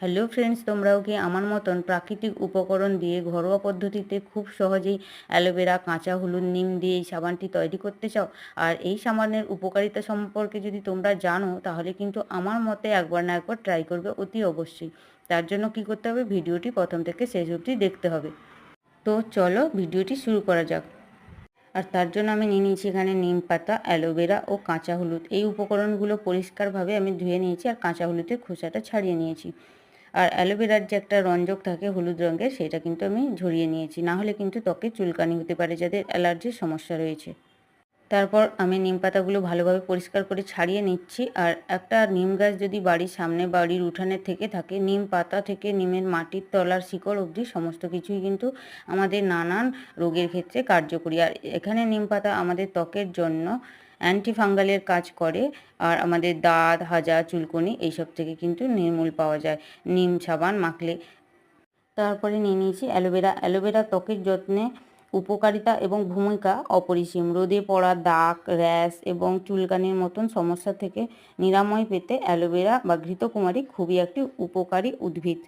Hello friends, তোমরাও কি আমার মতন প্রাকৃতিক উপকরণ দিয়ে ঘরোয়া পদ্ধতিতে খুব সহজেই অ্যালোভেরা, কাঁচা হলুদ, নিম দিয়ে এই সাবানটি তৈরি করতে চাও? আর এই সাবানের উপকারিতা সম্পর্কে যদি তোমরা জানো, তাহলে কিন্তু আমার মতে একবার না একবার ট্রাই করবে অতি অবশ্যই। তার জন্য কি করতে হবে, ভিডিওটি প্রথম থেকে শেষ অবধি দেখতে হবে। তো চলো ভিডিওটি শুরু করা যাক। আর তার জন্য আমি নিয়ে নিয়েছি এখানে নিম পাতা, অ্যালোভেরা ও কাঁচা হলুদ। এই উপকরণগুলো পরিষ্কারভাবে আমি ধুয়ে নিয়েছি আর কাঁচা হলুদের খোসাটা ছাড়িয়ে নিয়েছি। আর অ্যালোভেরার যে একটা রঞ্জক থাকে হলুদ রঙের, সেটা কিন্তু আমি ঝরিয়ে নিয়েছি, না হলে কিন্তু ত্বকে চুলকানি হতে পারে যাদের অ্যালার্জির সমস্যা রয়েছে। তারপর আমি নিম পাতাগুলো ভালোভাবে পরিষ্কার করে ছাড়িয়ে নিচ্ছি। আর একটা নিম গাছ যদি বাড়ির সামনে, বাড়ির উঠানে থেকে থাকে, নিম পাতা থেকে নিমের মাটির তলার শিকড় অবধি সমস্ত কিছুই কিন্তু আমাদের নানান রোগের ক্ষেত্রে কার্যকরী। আর এখানে নিম পাতা আমাদের ত্বকের জন্য অ্যান্টিফাঙ্গালের কাজ করে। আর আমাদের দাঁত, হাজা, চুলকনি এইসব থেকে কিন্তু নির্মূল পাওয়া যায় নিম সাবান মাখলে। তারপরে নিয়ে নিয়েছি অ্যালোভেরা। অ্যালোভেরা ত্বকের যত্নে উপকারিতা এবং ভূমিকা অপরিসীম। রোদে পড়া, দাগ, র্যাশ এবং চুলকানির মতন সমস্যা থেকে নিরাময় পেতে অ্যালোভেরা বা ঘৃতকুমারী খুবই একটি উপকারী উদ্ভিদ।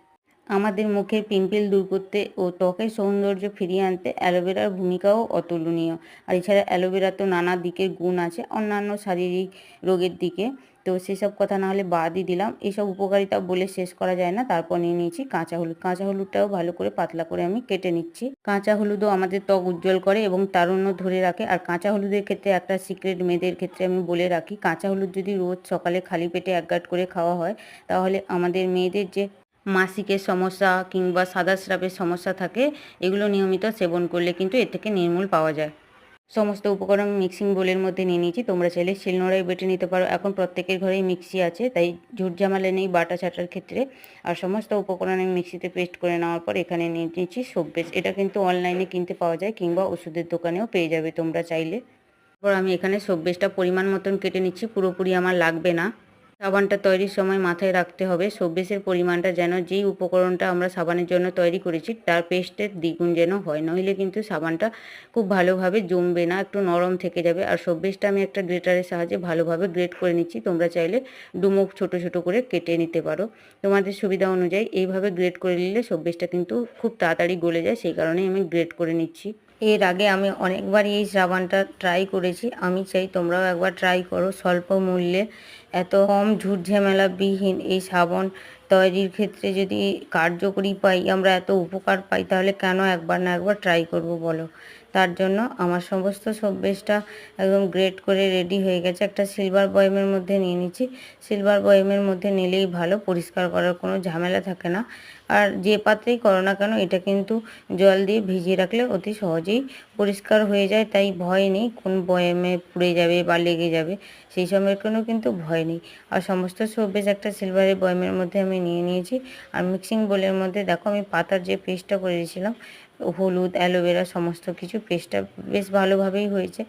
আমাদের মুখের পিম্পল দূর করতে ও ত্বকের সৌন্দর্য ফিরিয়ে আনতে অ্যালোভেরার ভূমিকাও অতুলনীয়। আর এছাড়া অ্যালোভেরা তো নানা দিকের গুণ আছে অন্যান্য শারীরিক রোগের দিকে, তো সেসব কথা না হলে বাদই দিলাম। এইসব উপকারিতা বলে শেষ করা যায় না। তারপর নিয়ে নিয়েছি কাঁচা হলুদ। কাঁচা হলুদটাও ভালো করে পাতলা করে আমি কেটে নিচ্ছি। কাঁচা হলুদও আমাদের ত্বক উজ্জ্বল করে এবং তারুণ্য ধরে রাখে। আর কাঁচা হলুদের ক্ষেত্রে একটা সিক্রেট মেয়েদের ক্ষেত্রে আমি বলে রাখি, কাঁচা হলুদ যদি রোজ সকালে খালি পেটে 1 গাঁট করে খাওয়া হয়, তাহলে আমাদের মেয়েদের যে মাসিকের সমস্যা কিংবা সাদা স্রাবের সমস্যা থাকে, এগুলো নিয়মিত সেবন করলে কিন্তু এর থেকে নির্মূল পাওয়া যায়। সমস্ত উপকরণ মিক্সিং বোলের মধ্যে নিয়ে নিয়েছি। তোমরা চাইলে শিলনোড়ায় বেটে নিতে পারো। এখন প্রত্যেকের ঘরেই মিক্সি আছে, তাই ঝুটঝামেলা নেই বাটা ছাটার ক্ষেত্রে। আর সমস্ত উপকরণ আমি মিক্সিতে পেস্ট করে নেওয়ার পর এখানে নিয়ে নিয়েছি সব্বেজ। এটা কিন্তু অনলাইনে কিনতে পাওয়া যায় কিংবা ওষুধের দোকানেও পেয়ে যাবে তোমরা চাইলে। তারপর আমি এখানে সব্বেজটা পরিমাণ মতন কেটে নিচ্ছি, পুরোপুরি আমার লাগবে না। সাবানটা তৈরির সময় মাথায় রাখতে হবে সব্বেজের পরিমাণটা যেন যেই উপকরণটা আমরা সাবানের জন্য তৈরি করেছি তার পেস্টের দ্বিগুণ যেন হয়, নইলে কিন্তু সাবানটা খুব ভালোভাবে জমবে না, একটু নরম থেকে যাবে। আর সব্বেজটা আমি একটা গ্রেটারের সাহায্যে ভালোভাবে গ্রেট করে নিচ্ছি। তোমরা চাইলে ডুমো ছোট ছোট করে কেটে নিতে পারো তোমাদের সুবিধা অনুযায়ী। এইভাবে গ্রেট করে নিলে সব্বেজটা কিন্তু খুব তাড়াতাড়ি গলে যায়, সেই কারণেই আমি গ্রেট করে নিচ্ছি। এর আগে আমি অনেকবারই এই সাবানটা ট্রাই করেছি, আমি চাই তোমরাও একবার ট্রাই করো। স্বল্প মূল্যে এত কম ঝুট ঝামেলাবিহীন এই সাবান তৈরির ক্ষেত্রে যদি কার্যকরী পাই, আমরা এত উপকার পাই, তাহলে কেন একবার না একবার ট্রাই করব বলো। তার জন্য আমার সমস্ত সব্বেজটা একদম গ্রেট করে রেডি হয়ে গেছে। একটা সিলভার বয়মের মধ্যে নিয়ে নিচ্ছি। সিলভার বয়মের মধ্যে নিলেই ভালো, পরিষ্কার করার কোনো ঝামেলা থাকে না। আর যে পাত্রেই করো না কেন, এটা কিন্তু জল দিয়ে ভিজিয়ে রাখলে অতি সহজেই পরিষ্কার হয়ে যায়, তাই ভয় নেই কোন বয়ামে পুড়ে যাবে বা লেগে যাবে, সেই সময়ের কোনো কিন্তু ভয় নেই। আর সমস্ত সবজি একটা সিলভারের বয়ামের মধ্যে আমি নিয়ে নিয়েছি। আর মিক্সিং বোলের মধ্যে দেখো আমি পাতার যে পেস্টটা করে দিয়েছিলাম, হলুদ, অ্যালোভেরা সমস্ত কিছু পেস্টটা বেশ ভালোভাবেই হয়েছে।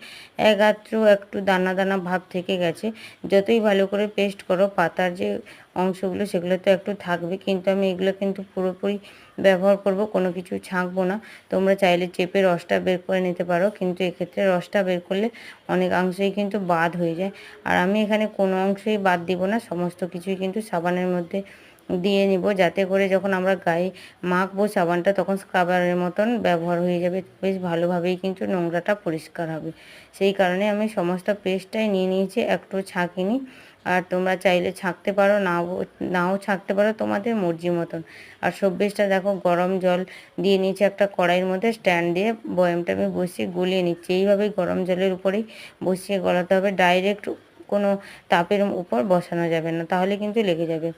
একটু একটু দানা দানা ভাব থেকে গেছে। যতই ভালো করে পেস্ট করো, পাতার যে অংশগুলো সেগুলো তো একটু থাকবে, কিন্তু আমি এগুলো কিন্তু পুরোপুরি ব্যবহার করব, কোনো কিছু ছাঁকবো না। তোমরা চাইলে চেপে রসটা বের করে নিতে পারো, কিন্তু এক্ষেত্রে রসটা বের করলে অনেকাংশেই কিন্তু বাদ হয়ে যায়। আর আমি এখানে কোনো অংশই বাদ দিব না, সমস্ত কিছুই কিন্তু সাবানের মধ্যে দিয়ে নিব, যাতে করে যখন আমরা গায়ে মাখবো সাবানটা তখন স্ক্রাবারের মতন ব্যবহার হয়ে যাবে, বেশ ভালোভাবেই কিন্তু নোংরাটা পরিষ্কার হবে। সেই কারণে আমি সমস্ত পেস্টটাই নিয়ে নিয়েছি, একটু ছাঁকিনি। আর তোমরা চাইলে ছাঁকতে পারো, নাও ছাঁকতে পারো, তোমাদের মর্জি মতন। আর সব্বেজটা দেখো গরম জল দিয়ে নিয়েছি একটা কড়াইয়ের মধ্যে, স্ট্যান্ড দিয়ে বয়ামটা আমি বসিয়ে গলিয়ে নিচ্ছি। এইভাবেই গরম জলের উপরেই বসিয়ে গলাতে হবে, ডাইরেক্ট কোনো তাপের উপর বসানো যাবে না, তাহলে কিন্তু লেগে যাবে।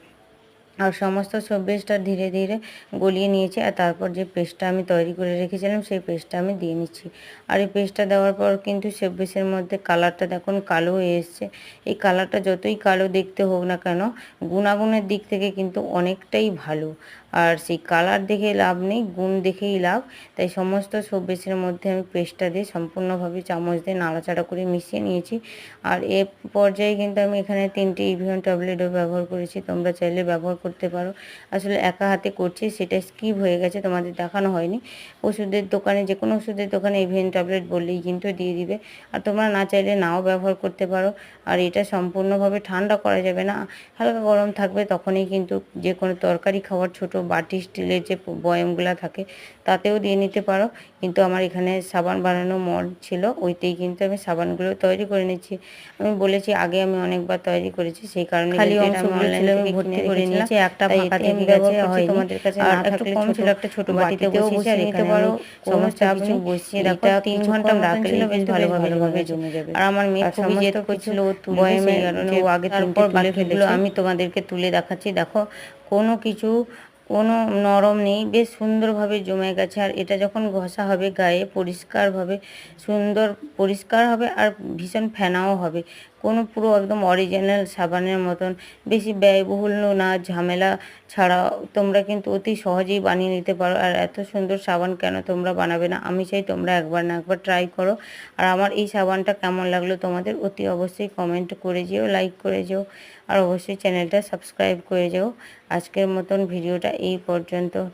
আর সমস্ত সব্বেজটা ধীরে ধীরে গলিয়ে নিয়েছি। আর তারপর যে পেস্টটা আমি তৈরি করে রেখেছিলাম সেই পেস্টটা আমি দিয়ে নিচ্ছি। আর এই পেস্টটা দেওয়ার পর কিন্তু সব্বেজের মধ্যে কালারটা দেখুন কালো হয়ে এসছে। এই কালারটা যতই কালো দেখতে হোক না কেন, গুণাগুণের দিক থেকে কিন্তু অনেকটাই ভালো। আর সেই কালার দেখে লাভ নেই, গুণ দেখেই লাভ। তাই সমস্ত সব্বেজের মধ্যে আমি পেস্টটা দিয়ে সম্পূর্ণভাবে চামচ দিয়ে নাড়াচাড়া করে মিশিয়ে নিয়েছি। আর এ পর্যায়ে কিন্তু আমি এখানে 3টে ইভিয়ন ট্যাবলেটও ব্যবহার করেছি, তোমরা চাইলে ব্যবহার করতে পারো। আসলে একা হাতে করছি, সেটা স্কিপ হয়ে গেছে, তোমাদের দেখানো হয়নি। ওষুধের দোকানে, যে কোনো ওষুধের দোকানে এভিএন ট্যাবলেট বললেই কিন্তু দিয়ে দিবে। আর তোমরা না চাইলে নাও ব্যবহার করতে পারো। আর এটা সম্পূর্ণভাবে ঠান্ডা করা যাবে না, হালকা গরম থাকবে, তখনই কিন্তু যে কোনো তরকারি খাওয়ার ছোট বাটি স্টিলের যে বয়ামগুলা থাকে তাতেও দিয়ে নিতে পারো। কিন্তু আমার এখানে সাবান বানানো মগ ছিল, ওইতেই কিন্তু আমি সাবানগুলো তৈরি করে নিচ্ছি। আমি বলেছি আগে আমি অনেকবার তৈরি করেছি, সেই কারণে খালি অংশগুলো ছিল আমি ভর্তি করে নিয়েছি, একটা ফাঁকা থেকে গেছে হয়নি। তোমাদের কাছে না থাকলে কম ছিল, একটা ছোট বাটিতেও বসিয়ে নিতে পারো, কোনো চাপ নেই। বসিয়ে দেখো 3 ঘন্টা রাখলেই কিন্তু ভালোভাবে জমে যাবে। আর আমার মেয়ে খুবই জেদ করছিল ও তুলবে, সেই কারণে ও আগে তারপর বাকিগুলো আমি তোমাদেরকে তুলে দেখাচ্ছি। দেখো কোনো কিছু কোনো নরম নেই, বেশ সুন্দরভাবে জমে গেছে। আর এটা যখন ঘষা হবে গায়ে পরিষ্কারভাবে সুন্দর পরিষ্কার হবে আর ভীষণ ফেনাও হবে। কোনো পুরো একদম অরিজিনাল সাবানের মতন, বেশি ব্যয়বহুল না, ঝামেলা ছাড়া তোমরা কিন্তু অতি সহজেই বানিয়ে নিতে পারো। আর এত সুন্দর সাবান কেন তোমরা বানাবে না? আমি চাই তোমরা একবার না একবার ট্রাই করো। আর আমার এই সাবানটা কেমন লাগলো তোমাদের অতি অবশ্যই কমেন্ট করে যেও, লাইক করে যেও, আর অবশ্যই চ্যানেলটা সাবস্ক্রাইব করে যেও। আজকের মতন ভিডিওটা এই পর্যন্ত।